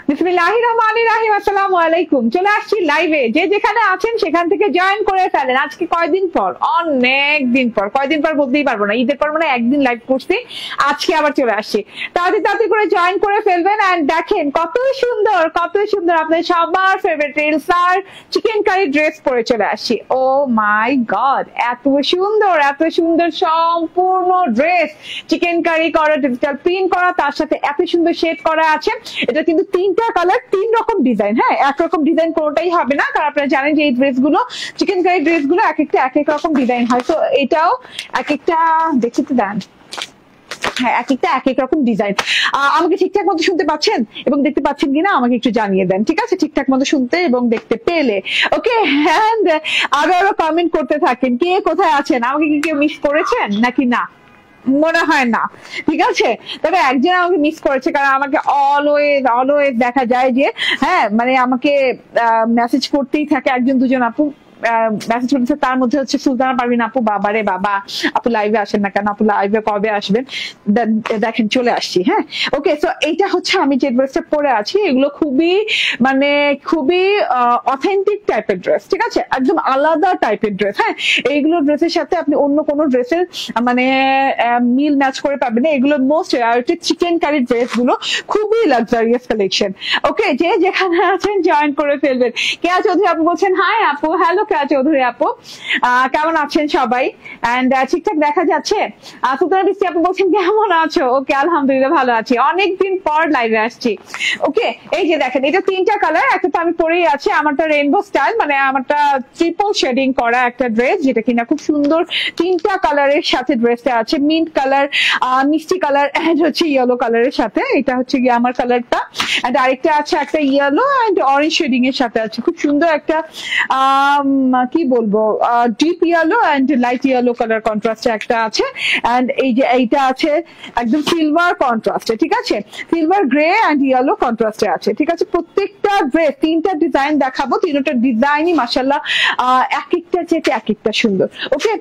বিসমিল্লাহির রহমানির রহিম। আসসালামু আলাইকুম। চলে আসছি লাইভে, যে যেখানে আছেন সেখান থেকে জয়েন করে ফেলেন। আজকে কয়দিন পর, অনেক দিন পর, কয়দিন পর বলতেই পারবো না, ঈদের পর মানে একদিন লাইভ করছি, আজকে আবার চলে আসছি। তাড়াতাড়ি করে জয়েন করে ফেলবেন। এন্ড দেখেন কত সুন্দর, কত সুন্দর আপনাদের সবার ফেভারিট রিলসার চিকেন কারি ড্রেস পরে চলে আসছি। ও মাই গড, এত সুন্দর, এত সুন্দর সম্পূর্ণ ড্রেস চিকেন কারি করা, ডিজিটাল প্রিন্ট করা, তার সাথে এত সুন্দর শেড করা আছে। এটা কিন্তু তিনটা কালার, তিন রকম ডিজাইন। হ্যাঁ, একরকম ডিজাইন কোনোটাই হবে না, কারণ আপনারা জানেন যে এই ড্রেসগুলো, চিকেন কারি ড্রেসগুলো এক একটা এক এক রকম ডিজাইন হয়। তো এটাও এক একটা, দেখতে তো দেন, হ্যাঁ এক একটা এক এক রকম ডিজাইন। আমাকে ঠিকঠাক মতো শুনতে পাচ্ছেন এবং দেখতে পাচ্ছেন কিনা আমাকে একটু জানিয়ে দেন, ঠিক আছে? ঠিকঠাক মতো শুনতে এবং দেখতে পেলে ওকে। এন্ড আরো কমেন্ট করতে থাকেন, কে কোথায় আছেন, আমাকে কি কেউ মিস করেছেন নাকি না? মনে হয় না, ঠিক আছে। তবে একজন আমাকে মিস করেছে, কারণ আমাকে অলওয়েজ অলওয়েজ দেখা যায় যে হ্যাঁ মানে আমাকে মেসেজ করতেই থাকে একজন দুজন আপু মেসেজ করতেছে। তার মধ্যে হচ্ছে সুলতানা পারভিন আপু, বাবারে বাবা, আপু লাইভে আসেন না কেন, আপু লাইভে কবে আসবেন? দেখেন চলে আসছি। হ্যাঁ ওকে, তো এইটা হচ্ছে আমি যে ড্রেসটা পরে আছি, এগুলো খুবই মানে খুবই অথেন্টিক টাইপের ড্রেস, ঠিক আছে, একদম আলাদা টাইপের ড্রেস। হ্যাঁ, এইগুলো ড্রেসের সাথে আপনি অন্য কোনো ড্রেসের মানে মিল ম্যাচ করে পাবেন না। এগুলো most rarity chikankari dress গুলো, খুবই লাক্সারিয়াস কালেকশন। ওকে, যে যেখানে আছেন জয়েন করে ফেলবেন। কেয়া চৌধুরী আপু বলছেন হাই আপু, হ্যালো কেয়া চৌধুরী আপু, কেমন আছেন সবাই? এন্ড ঠিকঠাক দেখা যাচ্ছে? সুতরাং বৃষ্টি আপু বলছেন কেমন আছো? ওকে, আলহামদুলিল্লাহ ভালো আছি, অনেকদিন পর লাইভে আসছি। ওকে, এই যে দেখেন এটা তিনটা কালার, একটা তো আমি পরেই আছি, আমারটা রেইনবো স্টাইল, মানে আমারটা ট্রিপল শেডিং করা একটা ড্রেস, যেটা কিনা খুব সুন্দর তিনটা কালারের সাথে ড্রেসটা আছে। মিন্ট কালার, মিষ্টি কালার এন্ড হচ্ছে ইয়েলো কালারের সাথে, এটা হচ্ছে গিয়ে আমার কালারটা। এন্ড আরেকটা আছে একটা ইয়েলো এন্ড অরেঞ্জ শেডিং এর সাথে আছে, খুব সুন্দর একটা কি বলবো deep yellow and light yellow colour কন্ট্রাস্টে একটা আছে। এন্ড এই যে এইটা আছে একদম সিলভার কন্ট্রাস্টে, ঠিক আছে, সিলভার গ্রে এন্ড ইয়েলো কন্ট্রাস্টে আছে, ঠিক আছে। প্রত্যেকটা ড্রেস তিনটা ডিজাইন দেখাবো, তিনটা ডিজাইনই মাশাআল্লাহ এক একটা চেয়ে এক একটা সুন্দর। ওকে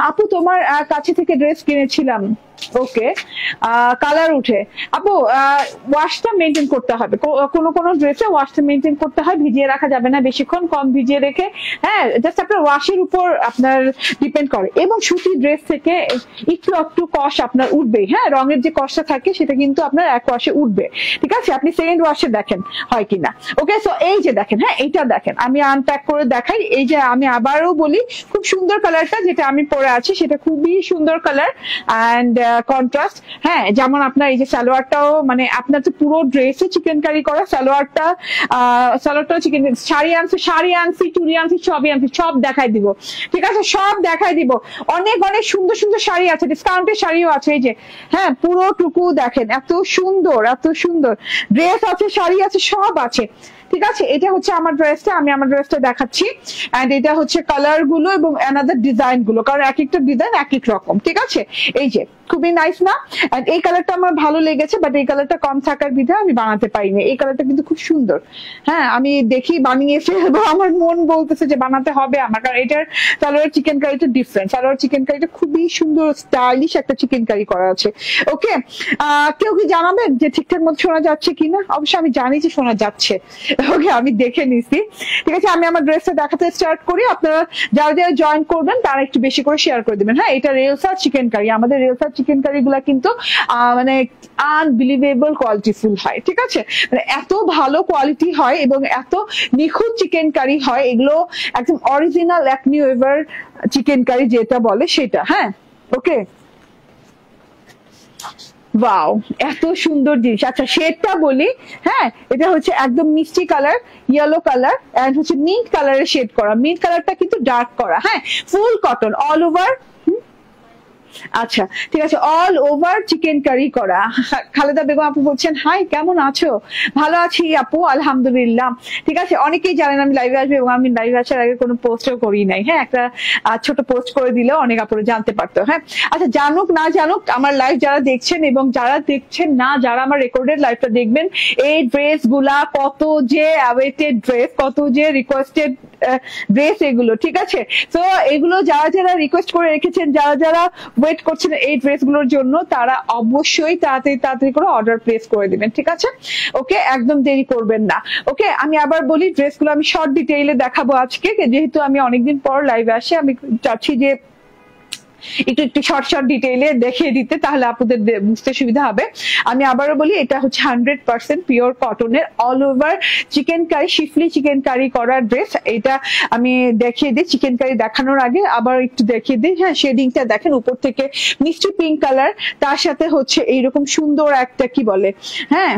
আপু, তোমার কাছে থেকে ড্রেস কিনেছিলাম। ওকে, কালার উঠে আপু, ওয়াশটা মেনটেন করতে হবে, কোনো কোনো ড্রেসে ওয়াশটা মেনটেন করতে হয়, ভিজিয়ে রাখা যাবে না বেশিক্ষণ, কম ভিজিয়ে রেখে, হ্যাঁ জাস্ট আপনার ওয়াশের উপর আপনার ডিপেন্ড করে। এবং সুতি ড্রেস থেকে একটু একটু কষ আপনার উঠবে, হ্যাঁ রঙের যে কষটা থাকে সেটা কিন্তু আপনার এক ওয়াশে উঠবে, ঠিক আছে, আপনি সেকেন্ড ওয়াশে দেখেন হয় কিনা। ওকে, সো এই যে দেখেন, হ্যাঁ এইটা দেখেন, আমি আনপ্যাক করে দেখাই। এই যে আমি আবারও বলি, খুব সুন্দর কালারটা যেটা আমি পরে আছি, সেটা খুবই সুন্দর কালার অ্যান্ড কন্ট্রাস্ট। হ্যাঁ, যেমন আপনার এই যে সালোয়ারটাও, মানে আপনার তো পুরো ড্রেসে চিকেন কারি করা, সালোয়ারটাও চিকেন, শাড়ি আনছি, চুড়ি আনছি, সবই আনছি, সব দেখাই দিব, ঠিক আছে, সব দেখাই দিব। অনেক অনেক সুন্দর সুন্দর শাড়ি আছে, ডিসকাউন্টের শাড়িও আছে। এই যে হ্যাঁ পুরোটুকু দেখেন, এত সুন্দর, এত সুন্দর ড্রেস আছে, শাড়ি আছে, সব আছে, ঠিক আছে। এটা হচ্ছে আমার ড্রেসটা, আমি আমার ড্রেসটা দেখাচ্ছি। এন্ড এটা হচ্ছে কালার গুলো এবং অ্যানাদার ডিজাইন গুলো, কারণ এক একটা ডিজাইন এক এক রকম, ঠিক আছে। এই যে খুবই নাইস না? এন্ড এই কালারটা আমার ভালো লেগেছে, বাট এই কালারটা কম থাকার বিধায় আমি বানাতে পারিনি। এই কালারটা কিন্তু খুব সুন্দর, হ্যাঁ আমি দেখি বানিয়েছে এবং আমার মন বলতেছে যে বানাতে হবে আমার, কারণ এটার সালোয়ার চিকেন কারিটা ডিফারেন্ট, সালোয়ার চিকেন কারিটা খুবই সুন্দর স্টাইলিশ একটা চিকেন কারি করা আছে। ওকে, কেউ কি জানাবেন যে ঠিকঠাক মতো শোনা যাচ্ছে কিনা? অবশ্যই আমি জানি যে শোনা যাচ্ছে। ওকে, আমি দেখে নিছি, ঠিক আছে। আমি আমার ড্রেসটা দেখাতে স্টার্ট করি, আপনারা যারা যারা জয়েন করবেন তারা একটু বেশি করে শেয়ার করে দিবেন। হ্যাঁ, এটা রেলসার চিকেন কারি, আমাদের রেলসার চিকেন কারি গুলা কিন্তু মানে আনবিলিভেবল কোয়ালিটিফুল হয়, ঠিক আছে, মানে এত ভালো কোয়ালিটি হয় এবং এত নিখুঁত চিকেন কারি হয়, এগুলো একদম অরিজিনাল একনি ওয়েভার চিকেন কারি যেটা বলে সেটা। হ্যাঁ ওকে, ওয়াও, এত সুন্দর জিনিস। আচ্ছা শেডটা বলি, হ্যাঁ এটা হচ্ছে একদম মিষ্টি কালার, ইয়েলো কালার এন্ড হচ্ছে মিন্ট কালারের শেড করা, মিন্ট কালারটা কিন্তু ডার্ক করা। হ্যাঁ, ফুল কটন অল ওভার, আচ্ছা ঠিক আছে, অল ওভার চিকেন কারি করা। খালেদা বেগম আপু বলছেন হাই, কেমন আছো? ভালো আছি আপু, আলহামদুলিল্লাহ, ঠিক আছে। অনেকেই জানেন আমি লাইভে আসবো এবং আমি লাইভে আসার আগে কোনো পোস্টও করি নাই। হ্যাঁ, একটা ছোট পোস্ট করে দিলেও অনেক আপুরা জানতে পারতো। হ্যাঁ আচ্ছা, জানুক না জানুক, আমার লাইভ যারা দেখছেন এবং যারা দেখছেন না, যারা আমার রেকর্ডেড লাইভটা দেখবেন, এই ড্রেস গুলা কত যে অ্যাওয়েটেড ড্রেস, কত যে রিকোয়েস্টেড ড্রেস এগুলো, ঠিক আছে? তো এগুলো যারা যারা রিকোয়েস্ট করে রেখেছেন, যারা যারা ওয়েট করছেন এই ড্রেসগুলোর জন্য, তারা অবশ্যই তাড়াতাড়ি তাড়াতাড়ি করে অর্ডার প্লেস করে দিবেন, ঠিক আছে? ওকে, একদম দেরি করবেন না। ওকে, আমি আবার বলি ড্রেসগুলো আমি শর্ট ডিটেইলে দেখাবো আজকে, যেহেতু আমি অনেকদিন পর লাইভে আসি, আমি চাচ্ছি যে একটু একটু শর্ট শর্ট ডিটেইলে দেখিয়ে দিতে, তাহলে আপনাদের বুঝতে সুবিধা হবে। আমি আবারও বলি, এটা হচ্ছে 100% পিওর কটনের all over chicken curry, শিফলি chicken curry করা ড্রেস। এটা আমি দেখিয়ে দিই, চিকেন কারি দেখানোর আগে আবার একটু দেখিয়ে দিই। হ্যাঁ, শেডিংটা দেখেন, উপর থেকে মিষ্টি পিঙ্ক কালার, তার সাথে হচ্ছে এইরকম সুন্দর একটা কি বলে, হ্যাঁ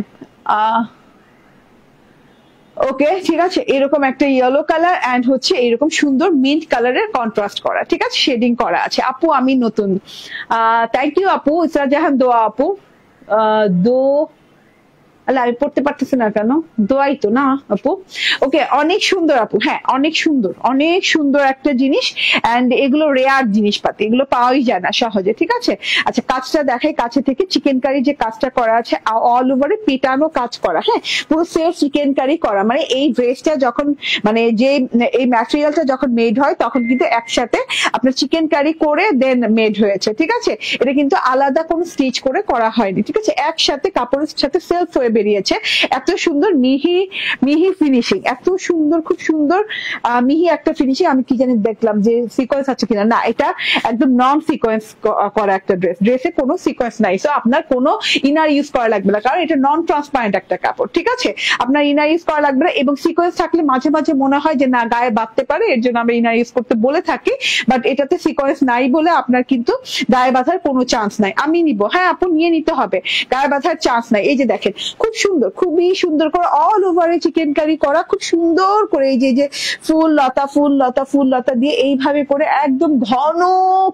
ওকে, ঠিক আছে, এরকম একটা ইয়েলো কালার এন্ড হচ্ছে এরকম সুন্দর মিন্ট কালারের কন্ট্রাস্ট করা, ঠিক আছে, শেডিং করা আছে। আপু আমি নতুন, থ্যাংক ইউ আপু, ইসরা জাহান দোয়া আপু, দো আল্লাহ আমি পড়তে পারতেছি না কেন, দোয়াই তো না আপু। ওকে, অনেক সুন্দর আপু, হ্যাঁ অনেক সুন্দর, অনেক সুন্দর একটা জিনিস এন্ড এগুলো রেয়ার জিনিসপাতি, এগুলো পাওয়াই যায় না সহজে, ঠিক আছে? আচ্ছা, কাজটা দেখাই কাছে থেকে। চিকেন কারি যে কাজটা করা আছে অল ওভারে পিটানো কাজ করা, হ্যাঁ পুরো সেফ চিকেন কারি করা, মানে এই ড্রেসটা যখন মানে যে এই ম্যাটেরিয়ালটা যখন মেড হয় তখন কিন্তু একসাথে আপনার চিকেন কারি করে দেন মেড হয়েছে, ঠিক আছে? এটা কিন্তু আলাদা কোনো স্টিচ করে করা হয়নি, ঠিক আছে? একসাথে কাপড়ের সাথে সেলফ হয়ে বেরিয়েছে। এত সুন্দর মিহি মিহি ফিনিশিং, এত সুন্দর, খুব সুন্দর মিহি একটা ফিনিশিং। আমি কি জানি দেখলাম যে সিকোয়েন্স আছে কিনা, না এটা একদম নন সিকোয়েন্স করা একটা ড্রেস, ড্রেসে কোনো সিকোয়েন্স নাই, সো আপনার কোনো ইনার ইউজ করা লাগবে না, কারণ এটা নন ট্রান্সপারেন্ট একটা কাপড়, ঠিক আছে? আপনার ইনার ইউজ করা লাগবে না, এবং সিকোয়েন্স থাকলে মাঝে মাঝে মনে হয় যে না গায়ে বাঁধতে পারে, এর জন্য আমরা ইনার ইউজ করতে বলে থাকি, বাট এটাতে সিকোয়েন্স নাই বলে আপনার কিন্তু গায়ে বাঁধার কোনো চান্স নাই। আমি নিব, হ্যাঁ আপু নিয়ে নিতে হবে, গায়ে বাঁধার চান্স নাই। এই যে দেখেন, খুব সুন্দর, খুবই সুন্দর করে অল ওভারে চিকেন কারি করা, খুব সুন্দর করে এই যে ফুল লতা ফুল লতা ফুল লতা দিয়ে এইভাবে করে একদম ঘন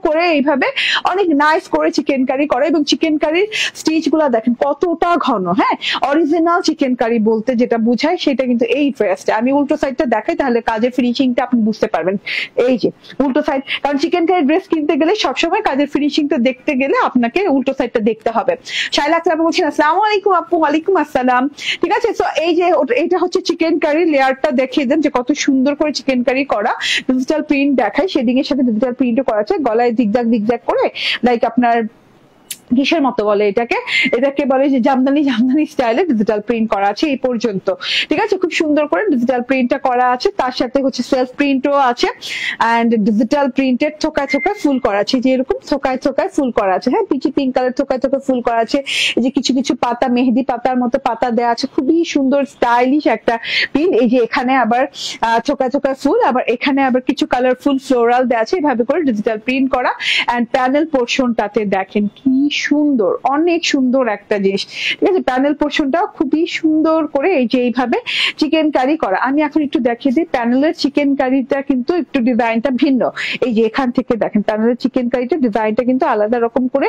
করে এইভাবে অনেক নাইস করে চিকেন কারি করা, এবং চিকেন কারির স্টিচ গুলা দেখেন কতটা ঘন। হ্যাঁ, অরিজিনাল চিকেন কারি বলতে যেটা বুঝায় সেটা কিন্তু এই ড্রেসটা। আমি উল্টো সাইডটা দেখাই, তাহলে কাজের ফিনিশিংটা আপনি বুঝতে পারবেন। এই যে উল্টো সাইড, কারণ চিকেন কারি ড্রেস কিনতে গেলে সবসময় কাজের ফিনিশিংটা দেখতে গেলে আপনাকে উল্টো সাইডটা দেখতে হবে। শাইলা আক্তার আপু বলছেন আসসালামু আলাইকুম আপু। ওয়ালাইকুম আসসালাম, ঠিক আছে? তো এই যে এটা হচ্ছে চিকেন কারি, লেয়ারটা দেখিয়ে দেন যে কত সুন্দর করে চিকেন কারি করা। ডিজিটাল প্রিন্ট দেখায়, শেডিং এর সাথে ডিজিটাল প্রিন্টও করা আছে, গলায় জিগজাগ জিগজাগ করে, লাইক আপনার কিসের মতো বলে এটাকে, এটাকে বলে যে জামদানি জামদানি স্টাইলে ডিজিটাল প্রিন্ট করা আছে এই পর্যন্ত, ঠিক আছে? খুব সুন্দর করে ডিজিটাল প্রিন্টটা করা আছে, তার সাথে হচ্ছে সেলফ প্রিন্টও আছে এন্ড ডিজিটাল প্রিন্টেড থোকায় থোকায় ফুল করা আছে, যে এরকম থোকায় থোকায় ফুল করা আছে। হ্যাঁ, পিচি পিঙ্ক কালার থোকায় থোকায় ফুল করা আছে। এই যে কিছু কিছু পাতা, মেহেদি পাতার মতো পাতা দেওয়া আছে, খুবই সুন্দর স্টাইলিশ একটা প্রিন্ট। এই যে এখানে আবার থোকায় থোকায় ফুল, আবার এখানে আবার কিছু কালারফুল ফ্লোরাল দেওয়া আছে, এইভাবে করে ডিজিটাল প্রিন্ট করা। এন্ড প্যানেল পোর্শনটাতে দেখেন কি সুন্দর, অনেক সুন্দর একটা জিনিস, ঠিক আছে? প্যানেল পোর্শনটাও খুবই সুন্দর করে এই যে এইভাবে চিকেন কারি করা। আমি এখন একটু দেখিয়ে দিই, প্যানেলের চিকেন কারিটা কিন্তু একটু ডিজাইনটা ভিন্ন। এই যে এখান থেকে দেখেন প্যানেলের চিকেন কারিটা ডিজাইনটা কিন্তু আলাদা রকম করে,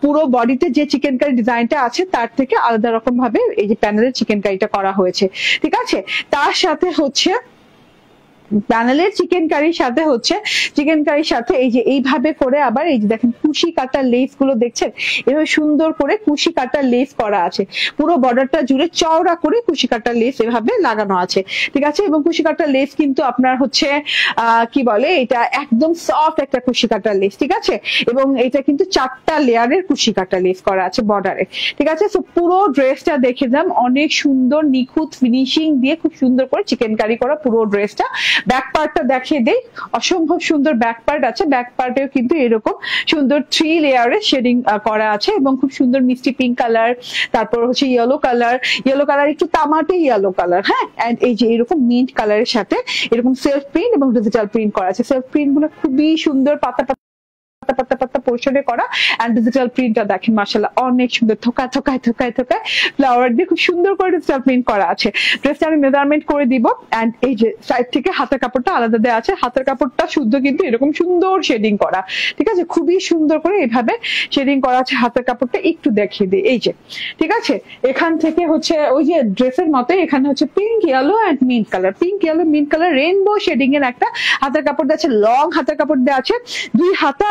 পুরো বডিতে যে চিকেন কারি ডিজাইনটা আছে তার থেকে আলাদা রকম ভাবে এই যে প্যানেলের চিকেন কারিটা করা হয়েছে, ঠিক আছে? তার সাথে হচ্ছে প্যানেলের চিকেন কারির সাথে হচ্ছে চিকেন কারির সাথে এই যে এইভাবে করে আবার এই যে দেখেন কুশি কাটা লেস গুলো দেখছেন, এভাবে সুন্দর করে কুশি কাটা লেস করা আছে, পুরো বর্ডারটা জুড়ে চওড়া করে কুশি কাটা লেস এভাবে লাগানো আছে, ঠিক আছে? এবং কুশি কাটা লেস কিন্তু আপনার হচ্ছে কি বলে, এটা একদম সফট একটা কুশি কাটা লেস, ঠিক আছে? এবং এটা কিন্তু 4টা লেয়ারের কুশি কাটা লেস করা আছে বর্ডারে, ঠিক আছে? তো পুরো ড্রেসটা দেখে যান, অনেক সুন্দর নিখুঁত ফিনিশিং দিয়ে খুব সুন্দর করে চিকেন কারি করা পুরো ড্রেসটা। ব্যাক পার্টটা দেখিয়ে দেই, অসম্ভব সুন্দর ব্যাক পার্ট আছে, ব্যাক পার্টেও কিন্তু এরকম সুন্দর 3 লেয়ারের শেডিং করা আছে, এবং খুব সুন্দর মিষ্টি পিঙ্ক কালার, তারপর হচ্ছে ইয়েলো কালার একটু তামাটে ইয়েলো কালার, হ্যাঁ, এন্ড এই যে এরকম মিন্ট কালারের সাথে এরকম সেলফ প্রিন্ট এবং ডিজিটাল প্রিন্ট করা আছে। সেলফ প্রিন্ট গুলো খুবই সুন্দর, পাতা পাতা পাতা পোর্শনে করা, এন্ড ডিজিটাল প্রিন্টটা দেখেন মাশাআল্লাহ অনেক সুন্দর, থোকায় থোকায় থোকায় থোকায় ফ্লাওয়ার দিয়ে খুব সুন্দর করে ডিজিটাল প্রিন্ট করা আছে। ড্রেসটা আমি মেজারমেন্ট করে দিব, এন্ড এই যে সাইড থেকে হাতের কাপড়টা আলাদা দেওয়া আছে, হাতের কাপড়টা শুদ্ধ কিন্তু এরকম সুন্দর শেডিং করা, ঠিক আছে? খুবই সুন্দর করে এইভাবে শেডিং করা আছে। হাতের কাপড়টা একটু দেখিয়ে দিই, এই যে, ঠিক আছে? এখান থেকে হচ্ছে ওই যে ড্রেসের মতো এখানে হচ্ছে pink yellow and mint colour, pink yellow mint colour rainbow shading এর একটা হাতের কাপড় দেওয়া আছে, লং হাতের কাপড় দেওয়া আছে, 2 হাতা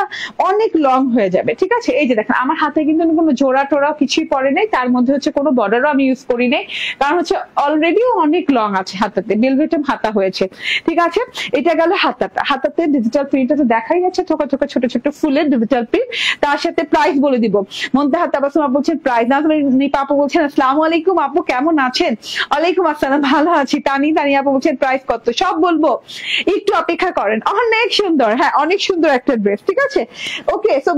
অনেক লং হয়ে যাবে, ঠিক আছে। এই যে দেখেন আমার হাতে কিন্তু কোনো জোড়া টোড়া কিছুই পরে নাই, তার মধ্যে হচ্ছে কোনো বর্ডারও আমি ইউজ করি নাই, কারণ হচ্ছে অলরেডি অনেক লং আছে হাতাতে, বেলভেটে হাতা হয়েছে, ঠিক আছে। এটা গেল হাতাটা, হাতাতে ডিজিটাল প্রিন্টটা তো দেখাই যাচ্ছে, থোকা থোকা ছোট ছোট ফুলের ডিজিটাল প্রিন্ট। তার সাথে প্রাইস বলে দিব। মুনতাহা তাবাসসুম আপু বলছেন প্রাইস না, নিপা আপু বলছেন আসসালামু আলাইকুম আপু কেমন আছেন? ওয়ালাইকুম আসসালাম, ভালো আছি। তানি আপু বলছেন প্রাইস কত, সব বলবো, একটু অপেক্ষা করেন। অনেক সুন্দর, হ্যাঁ অনেক সুন্দর একটা ড্রেস, ঠিক আছে। ওকে, সো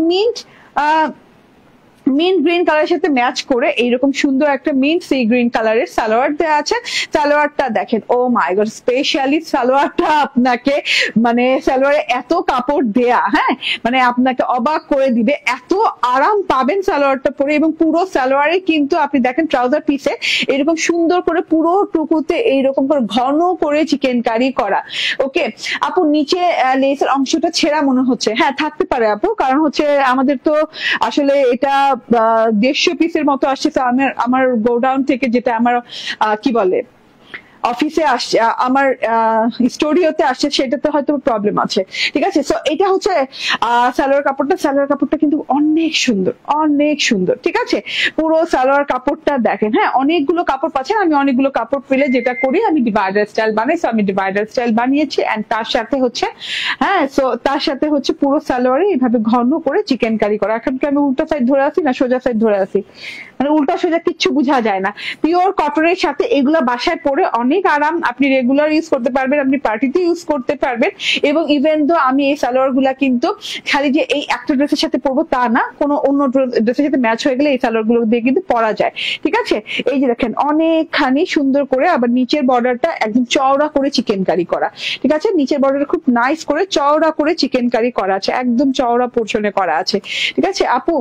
মিন্ট গ্রিন কালারের সাথে ম্যাচ করে এইরকম সুন্দর একটা মিন্ট সি গ্রিন কালারের সালোয়ার দেওয়া আছে। সালোয়ারটা দেখেন, ও মাই গড, স্পেশালি সালোয়ারটা আপনাকে মানে সালোয়ারে এত কাপড় দেয়া, হ্যাঁ মানে আপনাকে অবাক করে দিবে, এত আরাম পাবেন সালোয়ারটা পরে। এবং পুরো সালোয়ারে কিন্তু আপনি দেখেন ট্রাউজার পিসে এরকম সুন্দর করে পুরো টুকুতে এইরকম করে ঘন করে চিকেন কারি করা। ওকে আপু, নিচে লেসের অংশটা ছেঁড়া মনে হচ্ছে, হ্যাঁ থাকতে পারে আপু, কারণ হচ্ছে আমাদের তো আসলে এটা 150 পিসের মতো আসছে। আমার গোডাউন থেকে, যেটা আমার কি বলে অফিসে আসছে, আমার স্টুডিওতে আসছে, সেটাতে হয়তো প্রবলেম আছে, ঠিক আছে। সো এটা হচ্ছে সালোয়ার কাপড়টা কিন্তু অনেক সুন্দর, অনেক সুন্দর, ঠিক আছে। পুরো সালোয়ার কাপড়টা দেখেন, হ্যাঁ অনেকগুলো কাপড় পাচ্ছেন। আমি অনেকগুলো কাপড় পেলে যেটা করি, আমি ডিভাইডার স্টাইল বানাই, সো আমি ডিভাইডার স্টাইল বানিয়েছি। এন্ড তার সাথে হচ্ছে হ্যাঁ, সো তার সাথে হচ্ছে পুরো সালোয়ারে এইভাবে ঘন করে চিকেন কারি করা। এখন কি আমি উল্টা সাইড ধরে আছি না সোজা সাইড ধরে আছি, মানে উল্টা সোজা কিচ্ছু বোঝা যায় না। পিওর কটনের সাথে এগুলা বাসায় পরে অনেক আরাম, আপনি রেগুলার ইউজ করতে পারবেন, আপনি পার্টিতে ইউজ করতে পারবেন। এবং ইভেন তো আমি এই সালোয়ার গুলা কিন্তু খালি যে এই একটা ড্রেসের সাথে পরবো তা না, কোনো অন্য ড্রেসের সাথে ম্যাচ হয়ে গেলে এই সালোয়ার গুলো দিয়ে কিন্তু পরা যায়, ঠিক আছে। এই যে দেখেন অনেকখানি সুন্দর করে, আবার নিচের বর্ডারটা একদম চওড়া করে চিকেন কারি করা, ঠিক আছে। নিচের বর্ডারটা খুব নাইস করে চওড়া করে চিকেন কারি করা আছে, একদম চওড়া পোর্শনে করা আছে, ঠিক আছে। আপু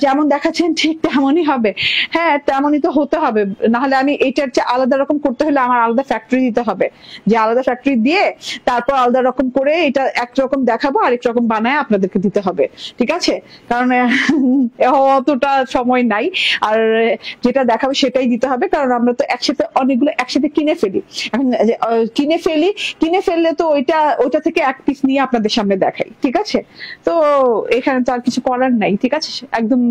যেমন দেখাচ্ছেন ঠিক তেমনই হবে, হ্যাঁ তেমনই তো হতে হবে, নাহলে আমি এটার চেয়ে আলাদা রকম করতে হলে আমার আলাদা ফ্যাক্টরি দিতে হবে, যে আলাদা ফ্যাক্টরি দিয়ে তারপর আলাদা রকম করে এটা একরকম দেখাবো, আরেক রকম বানায় আপনাদেরকে দিতে হবে, ঠিক আছে। কারণ অতটা সময় নাই, আর যেটা দেখাবো সেটাই দিতে হবে, কারণ আমরা তো একসাথে অনেকগুলো একসাথে কিনে ফেলি। এখন কিনে ফেললে তো ওইটা থেকে এক পিস নিয়ে আপনাদের সামনে দেখাই, ঠিক আছে। তো এখানে তো আর কিছু করার নাই, ঠিক আছে, একদম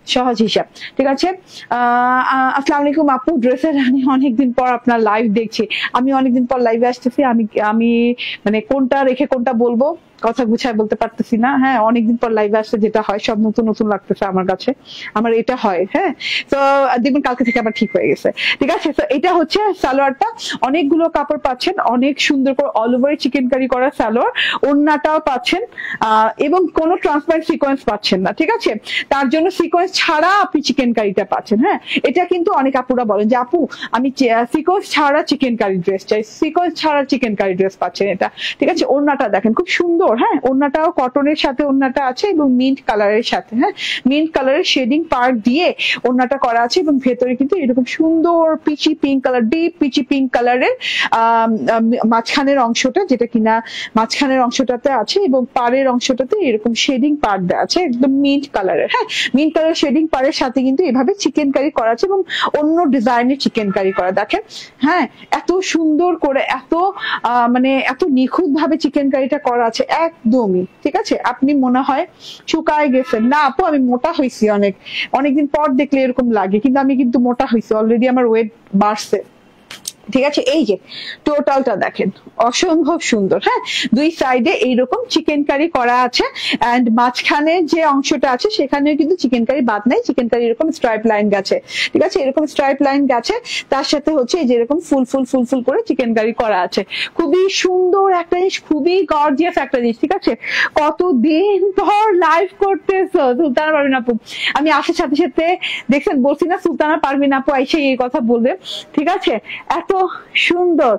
সহজ হিসাব, ঠিক আছে। আসসালামু আলাইকুম আপু, ড্রেসের রানী অনেকদিন পর আপনার লাইভ দেখছি। আমি অনেকদিন পর লাইভে আসতেছি, আমি মানে কোনটা রেখে কোনটা বলবো কথা গুছায় বলতে পারতেছি না। হ্যাঁ অনেকদিন পর লাইভে আসলে যেটা হয়, সব নতুন নতুন লাগতেছে আমার কাছে, আমার এটা হয়। হ্যাঁ তো দেখবেন কালকে থেকে আবার ঠিক হয়ে গেছে, ঠিক আছে। তো এটা হচ্ছে সালোয়ারটা, অনেকগুলো কাপড় পাচ্ছেন, অনেক সুন্দর করে অল ওভার চিকেন কারি করা সালোয়ার। ওড়নাটাও পাচ্ছেন, এবং কোনো ট্রান্সপারেন্ট সিকোয়েন্স পাচ্ছেন না, ঠিক আছে। তার জন্য সিকোয়েন্স ছাড়া আপনি চিকেন কারিটা পাচ্ছেন। হ্যাঁ এটা কিন্তু অনেক আপুরা বলেন যে আপু আমি সিকোয়েন্স ছাড়া চিকেন কারি ড্রেস চাই, সিকোয়েন্স ছাড়া চিকেন কারি ড্রেস পাচ্ছেন এটা, ঠিক আছে। ওড়নাটা দেখেন খুব সুন্দর, হ্যাঁ ওড়নাটাও কটনের সাথে ওড়নাটা আছে, এবং মিন্ট কালারের সাথে, হ্যাঁ মিন্ট কালারের শেডিং পার্ট দিয়ে ওড়নাটা করা আছে, এবং ভেতরে কিন্তু এরকম সুন্দর peachy pink colour, deep peachy pink কালারের মাঝখানের অংশটা, যেটা কিনা মাঝখানের অংশটাতে আছে, এবং পাড়ের অংশটাতে এরকম শেডিং পার্ট দেওয়া আছে একদম মিন্ট কালারের। হ্যাঁ মিন্ট কালার শেডিং পাড়ের সাথে কিন্তু এভাবে চিকেন কারি করা আছে, এবং অন্য ডিজাইনের চিকেন কারি করা, দেখেন হ্যাঁ এত সুন্দর করে, এত মানে এত নিখুঁত ভাবে চিকেন কারিটা করা আছে, একদমই ঠিক আছে। আপনি মনে হয় শুকায় গেছেন না আপু, আমি মোটা হয়েছি, অনেকদিন পর দেখলে এরকম লাগে, কিন্তু আমি কিন্তু মোটা হয়েছি, অলরেডি আমার ওয়েট বাড়ছে, ঠিক আছে। এই যে টোটালটা দেখেন অসম্ভব সুন্দর, হ্যাঁ দুই সাইডে এইরকম চিকেন কারি করা আছে, এন্ড মাঝখানে যে অংশটা আছে সেখানেও কিন্তু চিকেন কারি বাদ নাই, চিকেন কারি এরকম স্ট্রাইপ লাইন গেছে, ঠিক আছে, এরকম স্ট্রাইপ লাইন গেছে, তার সাথে হচ্ছে এই যে এরকম ফুল করে চিকেন কারি করা আছে। খুবই সুন্দর একটা জিনিস, খুবই গর্জিয়াস একটা জিনিস, ঠিক আছে। কতদিন পর লাইভ করতেছো সুলতানা পারভিন আপু, আমি আসার সাথে সাথে দেখছেন বলছি না সুলতানা পারভিন আপু এসে এই কথা বলবে, ঠিক আছে। এত সুন্দর,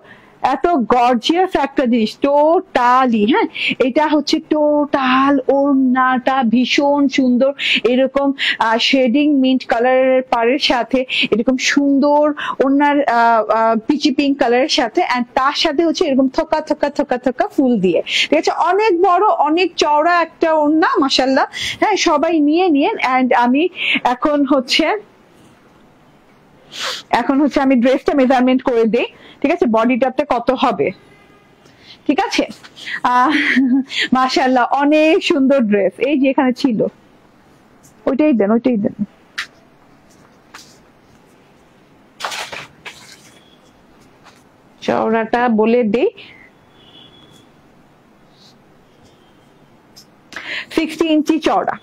এত গর্জিয়াস একটা জিনিস টোটালি, হ্যাঁ এটা হচ্ছে টোটাল ওড়নাটা ভীষণ সুন্দর, এরকম শেডিং মিন্ট কালারের পাড়ের সাথে এরকম সুন্দর ওড়নার পিচি পিঙ্ক কালারের সাথে, এন্ড তার সাথে হচ্ছে এরকম থোকা থোকা থোকা থোকা ফুল দিয়ে, ঠিক আছে। অনেক বড় অনেক চওড়া একটা ওড়না, মাশাআল্লাহ, হ্যাঁ সবাই নিয়ে নিয়েন। এন্ড আমি এখন হচ্ছে আমি ড্রেসটা মেজারমেন্ট করে দেই, ঠিক আছে, বডিটাতে কত হবে, ঠিক আছে। মাশাআল্লাহ অনেক সুন্দর ড্রেস। এই যে এখানে ছিল, ওইটাই দেন, ওইটাই দেন। চওড়াটা বলে দেই, 60 ইঞ্চি চওড়া।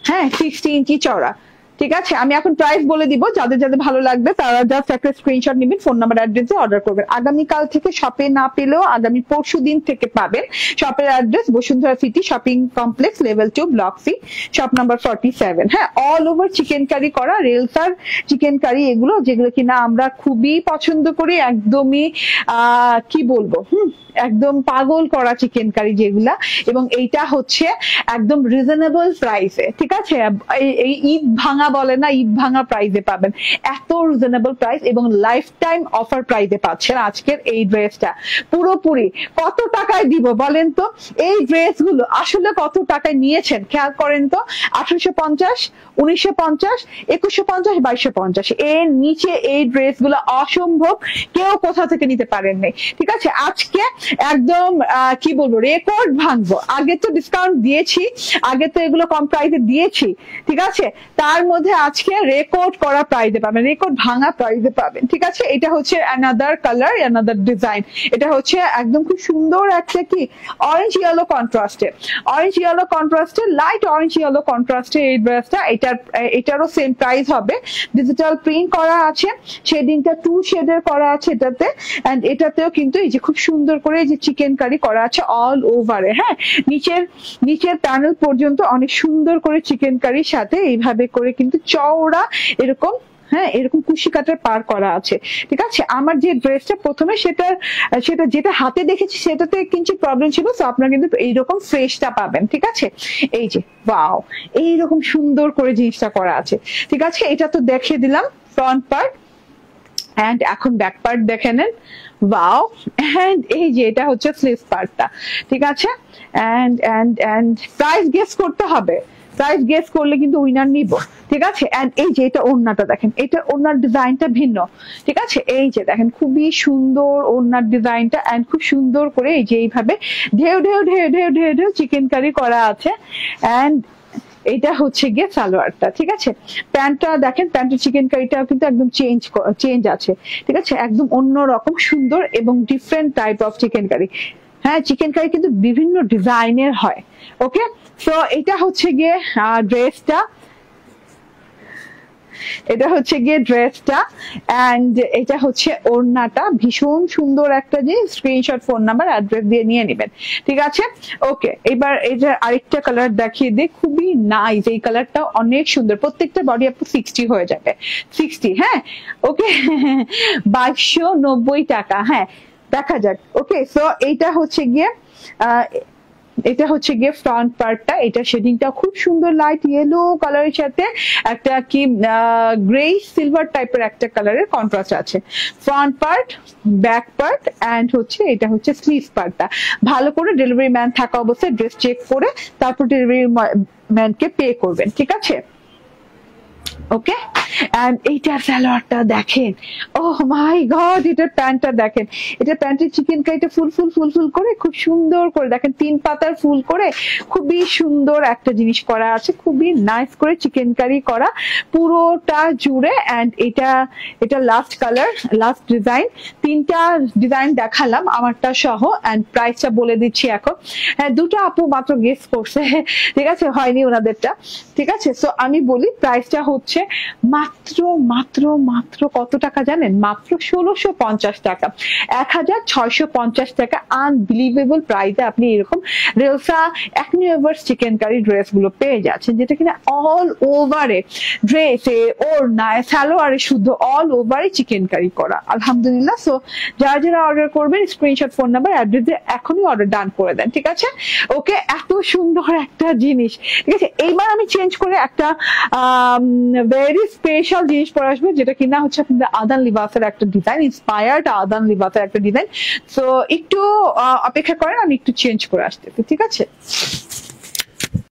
হ্যাঁ 60 ইঞ্চি চওড়া। ঠিক আছে, আমি এখন প্রাইস বলে দিব, যাদের যাদের ভালো লাগবে তারা জাস্ট একটা স্ক্রিনশট নেবেন, ফোন নাম্বার অ্যাড্রেসে অর্ডার করবেন। আগামীকাল থেকে শপে না পেলেও আগামী পরশু দিন থেকে পাবেন। শপের address Bashundhara City Shopping Complex, level 2, block C, shop number 47। হ্যাঁ, অল ওভার চিকেন কারি করা, রেলসার চিকেন কারি এগুলো, যেগুলো কিনা আমরা খুবই পছন্দ করি, একদমই কি বলবো, একদম পাগল করা চিকেন কারি যেগুলা, এবং এইটা হচ্ছে একদম রিজনেবল প্রাইসে। ঠিক আছে, এই ঈদ ভাঙা বলে না, ঈদ ভাঙা প্রাইসে পাবেন, এত রিজনেবল প্রাইস এবং লাইফ টাইম অফার প্রাইসে পাচ্ছেন আজকের এই ড্রেসটা। পুরোপুরি কত টাকায় দিব বলেন তো? এই ড্রেস গুলো আসলে কত টাকায় নিয়েছেন খেয়াল করেন তো? 1850, 1950, 2150, 2250, এর নিচে এই ড্রেস গুলো অসম্ভব, কেউ কোথা থেকে নিতে পারেন নাই। ঠিক আছে, আজকে একদম কি বলবো, রেকর্ড ভাঙবো। আগে তো ডিসকাউন্ট দিয়েছি, আগে তো এগুলো কম প্রাইসে দিয়েছি, ঠিক আছে, তার মধ্যে আজকে রেকর্ড করা প্রাইসে পাবেন, রেকর্ড ভাঙা প্রাইসে পাবেন। ঠিক আছে, এটা হচ্ছে অ্যানাদার কালার, অ্যানাদার ডিজাইন। এটা হচ্ছে একদম খুব সুন্দর একটা কি অরেঞ্জ ইয়েলো কন্ট্রাস্টে, অরেঞ্জ ইয়েলো কন্ট্রাস্টে, লাইট অরেঞ্জ ইয়েলো কন্ট্রাস্টে এই ড্রেসটা। এটারও সেম প্রাইস হবে। ডিজিটাল প্রিন্ট করা আছে, শেডিংটা 2 শেডের করা আছে এটাতে, এন্ড এটাতেও কিন্তু এই যে খুব সুন্দর করে যে চিকেন কারি করা আছে অল ওভারে। হ্যাঁ, নিচের প্যানেল পর্যন্ত অনেক সুন্দর করে চিকেন কারির সাথে এইভাবে করে কিন্তু চওড়া এরকম, হ্যাঁ, এরকম কুশি কাটার পার করা আছে। ঠিক আছে, আমার যে ড্রেসটা প্রথমে সেটা যেটা হাতে দেখেছি সেটাতে কিঞ্চিত প্রবলেম ছিল, তো আপনারা কিন্তু এইরকম ফ্রেশটা পাবেন। ঠিক আছে, এই যে ওয়াও, এইরকম সুন্দর করে জিনিসটা করা আছে। ঠিক আছে, এটা তো দেখিয়ে দিলাম ফ্রন্ট পার্ট, এন্ড এখন ব্যাক পার্ট দেখে নেন। ওয়াও, এন্ড এই যে এটা হচ্ছে স্লিভ পার্টটা। ঠিক আছে, এন্ড প্রাইস গেস করতে হবে, প্রাইস গেস করলে কিন্তু উইনার নিব। ঠিক আছে, এন্ড এই যে এটা ওড়নাটা দেখেন, এটা ওড়নার ডিজাইনটা ভিন্ন। ঠিক আছে, এই যে দেখেন খুবই সুন্দর ওড়নার ডিজাইনটা, এন্ড খুব সুন্দর করে এই যে এইভাবে ঢেউ ঢেউ ঢেউ ঢেউ ঢেউ ঢেউ চিকেন কারি করা আছে। এন্ড এটা হচ্ছে গিয়ে সালোয়ারটা। ঠিক আছে, প্যান্টটা দেখেন, প্যান্টের চিকেন কারিটা কিন্তু একদম চেঞ্জ আছে। ঠিক আছে, একদম অন্যরকম সুন্দর এবং different type of chikankari. হ্যাঁ, চিকেন কারি কিন্তু বিভিন্ন ডিজাইনের হয়। ওকে, সো এটা হচ্ছে গিয়ে ড্রেসটা, এটা হচ্ছে গিয়ে ড্রেসটা, এন্ড এটা হচ্ছে ওড়নাটা। ভীষণ সুন্দর একটা জিনিস, স্ক্রিনশট, ফোন নাম্বার, অ্যাড্রেস দিয়ে নিয়ে নেবেন। ঠিক আছে, ওকে, এবার এটা আরেকটা কালার দেখিয়ে দিই, খুবই নাইস। এই কালারটা অনেক সুন্দর, প্রত্যেকটা বডি আপু 60 হয়ে যাবে, 60। হ্যাঁ, ওকে, 2290 টাকা। হ্যাঁ, দেখা যাক। ওকে, সো এইটা হচ্ছে গিয়ে এটা হচ্ছে গিয়ে ফ্রন্ট পার্টটা, এটা শেডিংটা খুব সুন্দর, লাইট ইয়েলো কালারের সাথে একটা কি গ্রে সিলভার টাইপের একটা কালারের কন্ট্রাস্ট আছে। Front part, back part, and হচ্ছে এটা হচ্ছে স্লিভ পার্টটা। ভালো করে ডেলিভারি ম্যান থাকা অবস্থায় ড্রেস চেক করে তারপর ডেলিভারি ম্যানকে পে করবেন। ঠিক আছে, ওকে, এন্ড এইটার সালোয়ারটা দেখেন, ওহ মাই গড, এটার প্যান্টটা দেখেন, এটা প্যান্টের চিকেন কারিটা ফুল ফুল ফুল ফুল করে খুব সুন্দর করে দেখেন, 3 পাতার ফুল করে খুবই সুন্দর একটা জিনিস করা আছে, খুবই নাইস করে চিকেন কারি করা পুরোটা জুড়ে। এন্ড এটা লাস্ট কালার, লাস্ট ডিজাইন, 3টা ডিজাইন দেখালাম আমারটা সহ, এন্ড প্রাইসটা বলে দিচ্ছি এখন। হ্যাঁ, 2টা আপু মাত্র গেস করছে, ঠিক আছে, হয়নি ওনাদেরটা। ঠিক আছে, সো আমি বলি প্রাইসটা হচ্ছে মাত্র মাত্র মাত্র কত টাকা জানেন? মাত্র 1650 টাকা, 1650 টাকা। আনবিলিভেবল প্রাইসে আপনি এরকম রেলসা একনিভার্স চিকেন কারি ড্রেস গুলো পেয়ে যাচ্ছেন, যেটা কিনা অল ওভারে ড্রেসে, ওড়নায়, সালোয়ারে, শুদ্ধ অল ওভারে চিকেন কারি করা। আলহামদুলিল্লাহ। সো যারা অর্ডার করবেন স্ক্রিনশট, ফোন নাম্বার, অ্যাড্রেস দিয়ে এখনই অর্ডার ডান করে দেন। ঠিক আছে, ওকে, এত সুন্দর একটা জিনিস। ঠিক আছে, এইবার আমি চেঞ্জ করে একটা ভেরি স্পেশাল জিনিস পরে আসবে, যেটা কিনা হচ্ছে আপনাদের আদান লিবাসের একটা ডিজাইন, ইন্সপায়ার্ড আদান লিবাসের একটা ডিজাইন। সো একটু অপেক্ষা করেন, আমি একটু চেঞ্জ করে আসতেছি। ঠিক আছে।